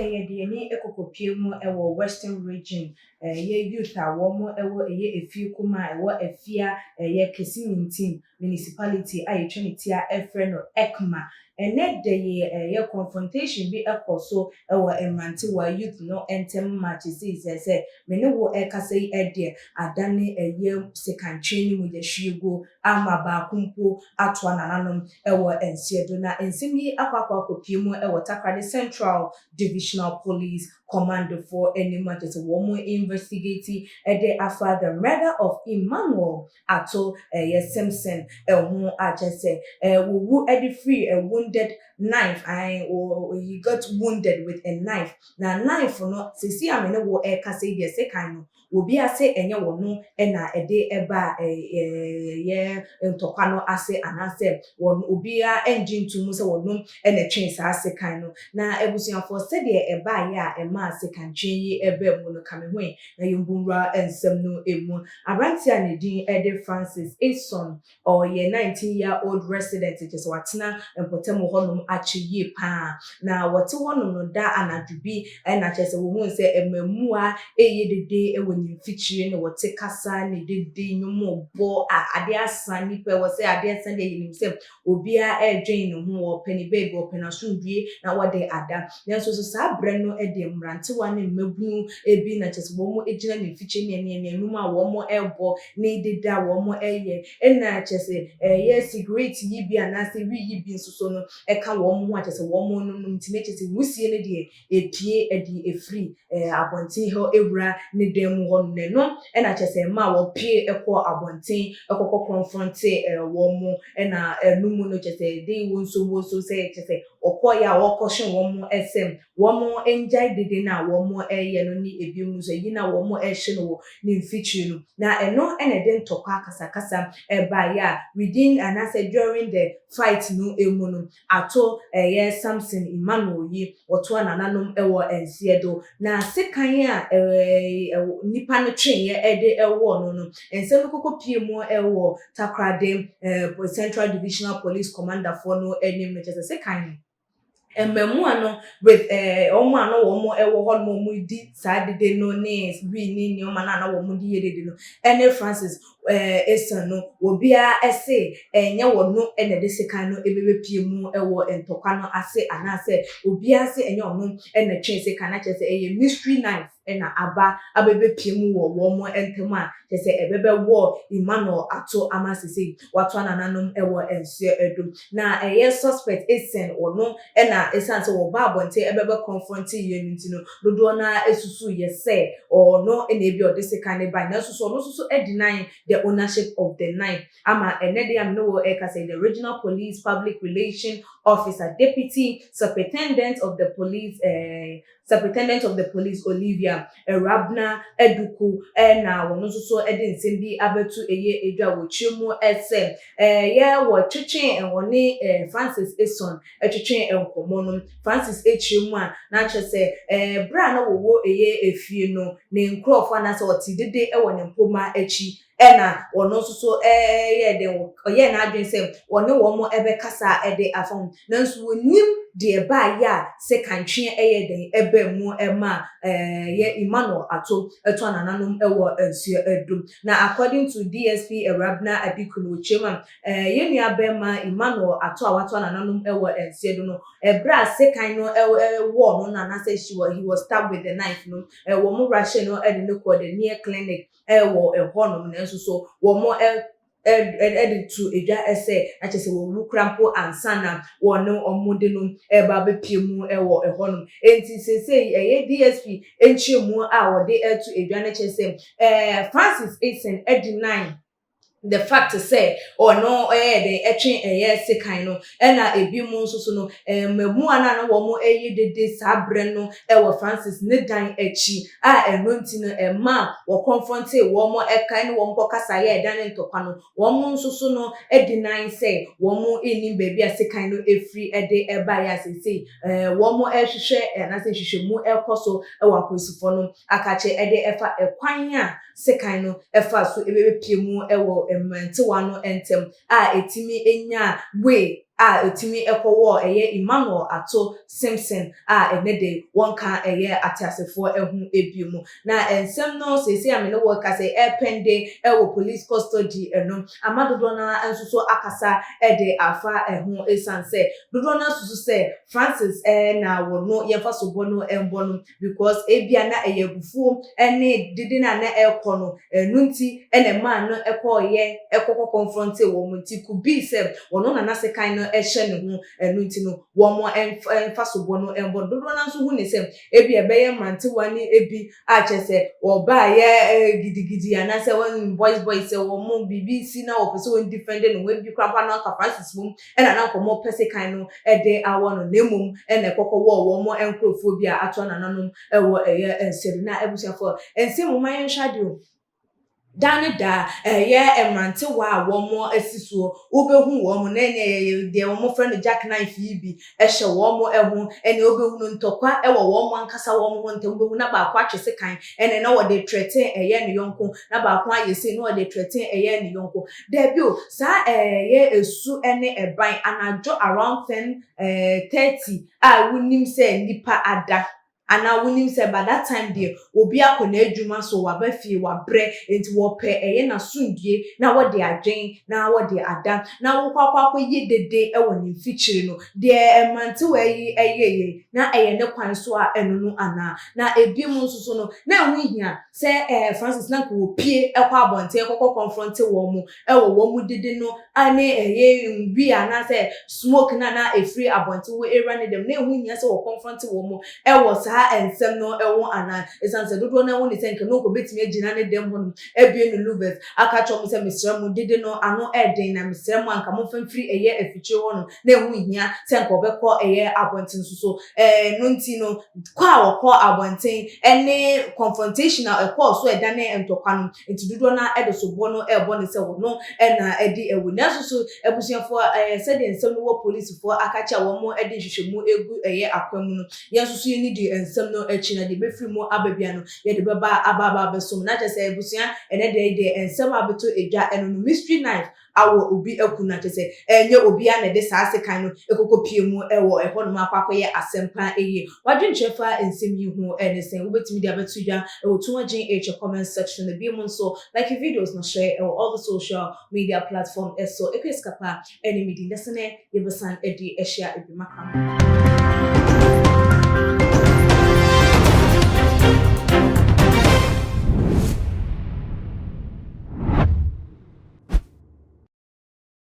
yɛde ni ekokopie mu ɛwɔ Western region ye youth a wɔn ɛwɔ efie kuma ɛwɔ efia Kesimintin municipality a yɛtwa ne tia ɛfrɛ no Ekma ene de ye confrontation bi ɛkɔ ɛwɔ Mmerantewa youth no ntem match sɛ mene wo ɛkasa yi ɛde adane sekantwe ni mu yɛhwiego ama baakumpo atwa nananom ɛwɔ ensiedo na ensem yi akopie mu ɛwɔ Takrade Central Divisional Police Command for any matters woman investigate the after the murder of Emmanuel Ato Simpson who just say who free a wounded knife he got wounded with a knife na knife no sisi amene wo kase de se kan no obi ase enye wo no na ede eba ntokwa no ase anase won obi a engine to mu se wonom na twen sa ase kan no na ebusuafo se de eba ya ema ase kan twen yi eba mu no kame ho na yombunra ensem no emu abranti a ne din Ede Francis Eson or ye 19-year-old resident just watena empotemo honom achi ye pa na wote wonom no da anadubi na chese wo hu se emamua dede ewoni fichire ne wote kasa ne dede nyomo bo ade asa nipa wo se ade asa de yinim se obia edwen ne ho wo pani bag wo pana sundue na wode ada nenso so sa bre no de mrantewa ne mabunu ebi na chese wo mo ejina ne fichire ne enum a wo mo ebo ne dede a wo mo na chese cigarette yi bi anase wi yi bi nso no eka wo mo a chese wo mo no ntime chese wusie ne de epie edi efri abonten ho ewura ne dem ho no na chese ma wo pie ekọ abonten ekọ confront wo mo na enumu no chese dey wo so say chese okoya wo koshin wo mo esem wo mo enjai dede na wo mo no ni ebi mu so yi na wo mo ehye no ni mfichi no na eno na de ntokwa kasa by within and I said during the fight no emu no ato Samson Emmanuel yi oto nananom ewo ensiedo na sekan a nipa no twen ede ewo no ensem kokopie mu ewo Takrade Central Divisional Police Commander for no enim no just sekan mmemua no with omo ano wo mo ewo ho no mo di saa dede no ne bi ni oma na wo mo di yedede no ene Francis Eson no obia ese enye wo no ene de sekan no ebebe pie mu ewo entokwa no ase anase obia ase enye ono ene twen sekan na chese eye mystery knife ena abebe pie mu wo mo entem a chese ebebe wo Emmanuel Ato amasese wato nananom ewo ensie edum na suspect Eson ono ena esanse wo ba abonte ebebe confront ye ntino dodo na esusu ye say or no ena ebi odese kan ba na susu no susu deny the ownership of the knife ama enede am no eka say the regional police public relation officer deputy superintendent of the police Olivia Rabna Eduku na wono susu ede nsem bi abetu edwa wo twemu ese wo twetwen enwone Francis Eson twetwen enkomo no Francis echiremu a na chese bra na wo efie no ne nkrofo na se otidede ewo ne mpoma achi ena wono susu de na adwen se wone wo mo ebe kasa ede afon nanso wonim de ba ya sekantwe den ebe mu ema Emmanuel Ato eto nananom ewo ensie edum na according to DSP Rabna Adikunu Chema yenua bema Emmanuel Ato awato nananom ewo ensie edum no bra sekan no wo no na say he was stabbed with the knife no wo mo rashe no ede no ko the near clinic wo honom na so wo mo to eja ese achese wo wukrampo ansana wono omude no eba bepie mu ewo ehonum enti sese DSP enchiemu a wode to eja na chese Francis Eson deny the fact to say or no the etwen sekan no na ebi mu nso no mamu ana na wo mo dede sabre no ewo Francis ne dan achi eno nti no ma wo confront wo mo ekan no wo mo kasa ye dan ntokwa no wo mo nso no deny say wo mo eni baby a sekan no efri de eba ya sese wo mo hwehwe na se hwehwe mu ekoso ewo akosufo no akache de efa ekwan a sekan no efa so ebebe pie mu ewo mmantewa no entem etimi enya we otimi ekowo Emmanuel Ato Simpson enede wonka atiasefo ehu ebimu na ensem no sesi amene worka say epende ewo police custody eno amadodo na ensuso akasa de afa ehu esanse dodo na susu say Francis na wono yefa sobo no embo because ebia na eyebufu ene didi na ekono nunti ene man no ekoko confront wo munti kubi se wono na sekan no ehye ne ho nunti no wo mo emfa sobo no embo dodo na so hu ne se ebi ebeye mante wani ebi chese wo ba ye gidigidi ana se won boys se wo mo BBC na wo pese won defend no we bi krapa na ka Francis mum ena na komo pese kan no de awo no nemum ena kokko wo mo enkrofo bi ato na nanom wo enseri na ebusiafo ensi mo man hwade dane da emrante wa wo mo asisuo obehu wo mo na enye de wo mo friend Jack Knife bi ehye wo mo ehu ene obehu no ntokwa wo mo ankasa wo mo ntem obehu na ba kwa atwese kan ene na wo de threaten ne yonko na ba kwa ayese na wo de threaten ne yonko debio sa esu ene eban anajo around 10:30 wonim se nipa ada ana wonim say by that time there obi akona adwuma so wabafie wabre enti wo pe na sundue na wo de adwen na wo de ada na wo kwakwa ye dede wo ne mfikyire no de emante we na ne kwan so enunu ana na ebi mu nso no na hu hia say Francis na ko pie ekwa abonte ekoko confront wo mu wo mu dede no ane bi ana say smoke na efri abonte wo era ne dem na hu hia say wo confront wo mu wo ensem no ewo ana esanse dodo na woni senke no ko betimi agina ne dem ho ebie no lovers aka chom se mesra mu dede no ano eden na mesra mu anka mo famfiri afiche wo no na ehu hia senke obekọ abonten so no nti no kwa wokọ abonten ene confrontational ekọ so eda ne entokwa no nti dodo na edosobo no ebo ne se wo no na edi ewu na so ebusuafo se de ensem no wo police fo aka cha wo mo edi hwehwemu egu akwamu no yenso so ni di ensem no echi na de befiri mu ababia no ye de beba ababa besom na chese ebusua ene de ensem abeto edwa eno no mystery knife awo obi akuna chese enye obi a na de saase kan no ekokopie mu ewo eho no makwakoye asempa wadwenchefa ensem yi hu enesen wobetimi de abeto dwa ewo tuwagen comment section the be mu so like videos no share all the social media platform eso ekeskapa any media desene yebesan edi ehia ebi makam